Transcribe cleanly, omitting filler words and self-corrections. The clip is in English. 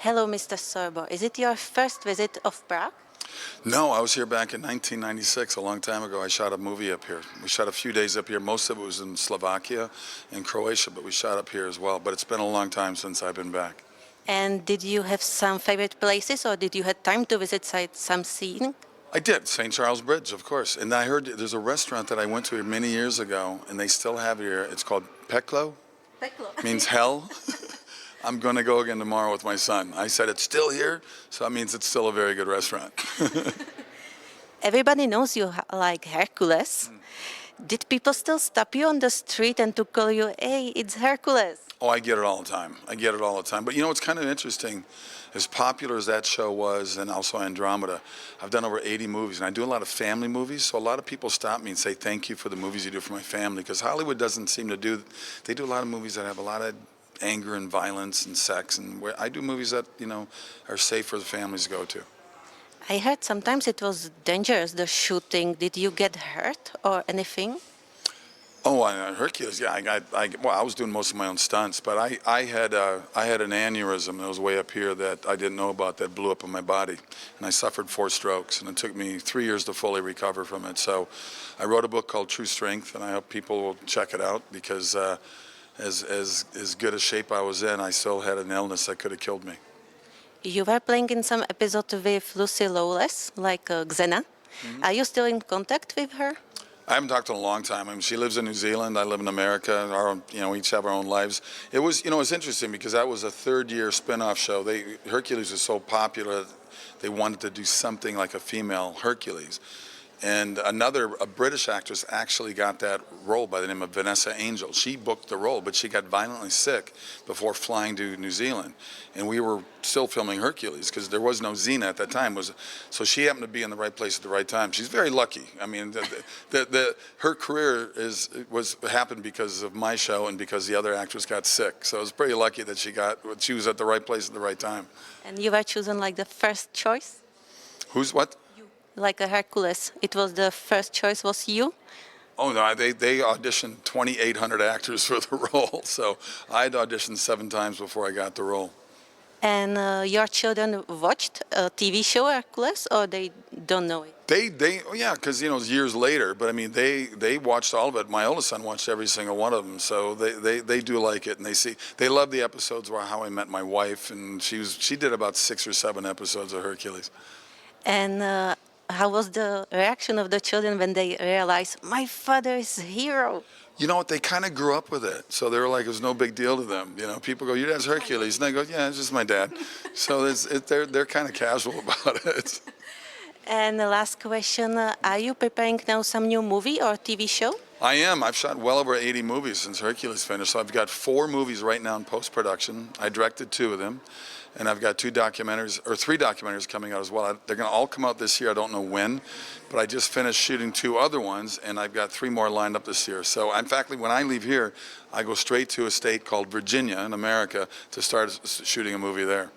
Hello, Mr. Sorbo. Is it your first visit of Prague? No, I was here back in 1996, a long time ago. I shot a movie up here. We shot a few days up here. Most of it was in Slovakia and Croatia, but we shot up here as well. But it's been a long time since I've been back. And did you have some favorite places, or did you have time to visit some scene? I did, St. Charles Bridge, of course. And I heard there's a restaurant that I went to here many years ago, and they still have it here. It's called Peklo. Peklo. Means hell. I'm going to go again tomorrow with my son. I said it's still here, so that means it's still a very good restaurant. Everybody knows you like Herkules. Did people still stop you on the street and to call you, hey, it's Herkules? Oh, I get it all the time. But you know what's kind of interesting, as popular as that show was, and also Andromeda, I've done over 80 movies, and I do a lot of family movies, so a lot of people stop me and say thank you for the movies you do for my family, because Hollywood doesn't seem to do, they do a lot of movies that have a lot of anger and violence and sex, and I do movies that, you know, are safe for the families to go to. I heard sometimes it was dangerous, the shooting. Did you get hurt or anything? Oh, Hercules, yeah. I was doing most of my own stunts, but I had an aneurysm that was way up here that I didn't know about that blew up in my body, and I suffered 4 strokes, and it took me 3 years to fully recover from it. So I wrote a book called True Strength, and I hope people will check it out, because as good a shape I was in, I still had an illness that could have killed me. You were playing in some episode with Lucy Lawless, like Xena. Mm-hmm. Are you still in contact with her? I haven't talked to her in a long time. I mean, she lives in New Zealand. I live in America. We each have our own lives. It was, it's interesting because that was a third-year spin-off show. Hercules was so popular, they wanted to do something like a female Hercules. And a British actress actually got that role by the name of Vanessa Angel. She booked the role, but she got violently sick before flying to New Zealand. And we were still filming Hercules because there was no Xena at that time. So she happened to be in the right place at the right time. She's very lucky. I mean, her career happened because of my show and because the other actress got sick. So I was pretty lucky that she was at the right place at the right time. And you were chosen like the first choice? Who's what? Like a Hercules, it was the first choice was you? Oh no, they auditioned 2,800 actors for the role, so I had auditioned 7 times before I got the role. And your children watched a TV show Hercules, or they don't know it? Yeah, because it was years later, but I mean they watched all of it. My oldest son watched every single one of them, so they do like it, and they love the episodes where How I Met My Wife, and she did about 6 or 7 episodes of Hercules. And how was the reaction of the children when they realized my father is a hero? You know what? They kind of grew up with it, so they were like, it was no big deal to them. People go, "Your dad's Hercules," and they go, "Yeah, it's just my dad." So they're kind of casual about it. And the last question: are you preparing now some new movie or TV show? I am. I've shot well over 80 movies since Hercules finished. So I've got 4 movies right now in post-production. I directed 2 of them. And I've got 3 documentaries coming out as well. They're going to all come out this year. I don't know when, but I just finished shooting 2 other ones, and I've got 3 more lined up this year. So in fact, when I leave here, I go straight to a state called Virginia in America to start shooting a movie there.